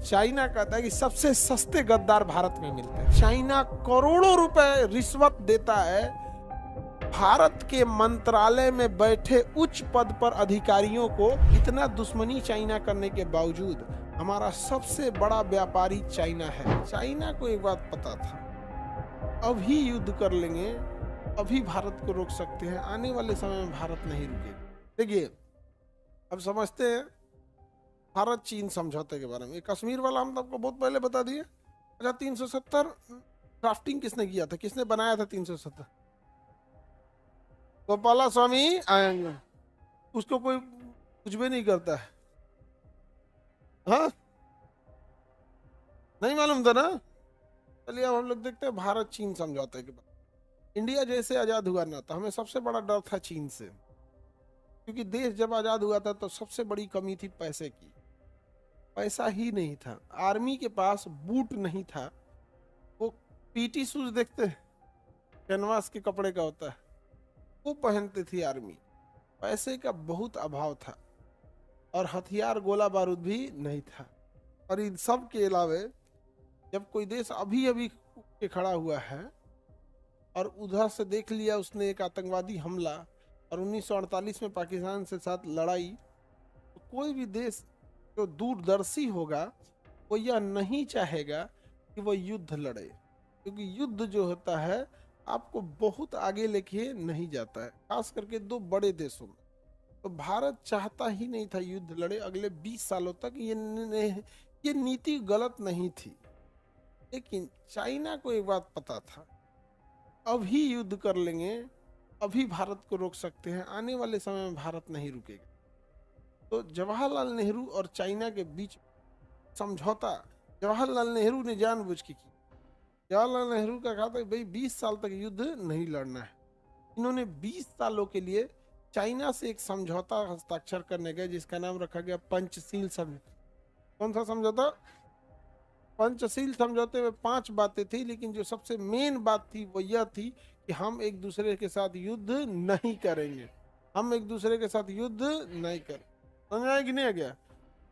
China कहता है कि सबसे सस्ते गद्दार भारत में मिलते हैं। चाइना करोड़ों रुपए रिश्वत देता है भारत के मंत्रालय में बैठे उच्च पद पर अधिकारियों को। इतना दुश्मनी चाइना करने के बावजूद हमारा सबसे बड़ा व्यापारी चाइना है। चाइना को एक बात पता था, अभी युद्ध कर लेंगे, अभी भारत को रोक सकते हैं, आने वाले समय में भारत नहीं रुकेगा। देखिए, अब समझते हैं भारत चीन समझौते के बारे में। कश्मीर वाला हम तो आपको बहुत पहले बता दिए। अच्छा, 370 ड्राफ्टिंग किसने किया था, किसने बनाया था 370? गोपाला स्वामी आएंगे, उसको कोई कुछ भी नहीं करता है। हाँ, नहीं मालूम था ना। चलिए अब हम लोग देखते हैं भारत चीन समझौते के बाद। इंडिया जैसे आजाद हुआ ना, तो हमें सबसे बड़ा डर था चीन से, क्योंकि देश जब आजाद हुआ था तो सबसे बड़ी कमी थी पैसे की। पैसा ही नहीं था, आर्मी के पास बूट नहीं था। वो पीटी शूज देखते हैं, कैनवास के कपड़े का होता है, वो पहनते थी आर्मी। पैसे का बहुत अभाव था और हथियार गोला बारूद भी नहीं था। और इन सब के अलावे जब कोई देश अभी अभी के खड़ा हुआ है और उधर से देख लिया उसने एक आतंकवादी हमला और 1948 में पाकिस्तान से साथ लड़ाई, तो कोई भी देश जो दूरदर्शी होगा वो यह नहीं चाहेगा कि वो युद्ध लड़े, क्योंकि युद्ध जो होता है आपको बहुत आगे लेके नहीं जाता है, खास करके दो बड़े देशों में। तो भारत चाहता ही नहीं था युद्ध लड़े अगले 20 सालों तक। ये नीति गलत नहीं थी, लेकिन चाइना को एक बात पता था, अभी युद्ध कर लेंगे, अभी भारत को रोक सकते हैं, आने वाले समय में भारत नहीं रुकेगा। तो जवाहरलाल नेहरू और चाइना के बीच समझौता जवाहरलाल नेहरू ने जानबूझ के की। जवाहरलाल नेहरू का कहा था भाई 20 साल तक युद्ध नहीं लड़ना है। इन्होंने 20 सालों के लिए चाइना से एक समझौता हस्ताक्षर करने गए, जिसका नाम रखा गया पंचशील समझौता। कौन सा समझौता? पंचशील समझौते में 5 बातें थी, लेकिन जो सबसे मेन बात थी वो यह थी कि हम एक दूसरे के साथ युद्ध नहीं करेंगे। हम एक दूसरे के साथ युद्ध नहीं करें। समझ आया कि नहीं आ गया?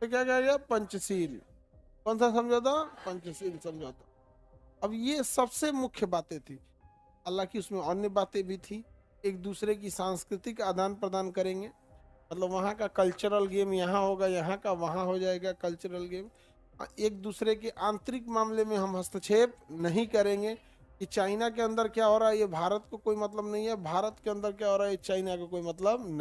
तो क्या कहा गया? पंचशील। कौन सा समझौता? पंचशील समझौता। अब ये सबसे मुख्य बातें थी, हालांकि उसमें अन्य बातें भी थी। एक दूसरे की सांस्कृतिक आदान प्रदान करेंगे, मतलब वहाँ का कल्चरल गेम यहाँ होगा, यहाँ का वहाँ हो जाएगा कल्चरल गेम। एक दूसरे के आंतरिक मामले में हम हस्तक्षेप नहीं करेंगे कि चाइना के अंदर क्या हो रहा है ये भारत को कोई मतलब नहीं है, भारत के अंदर क्या हो रहा है ये चाइना को कोई मतलब नहीं।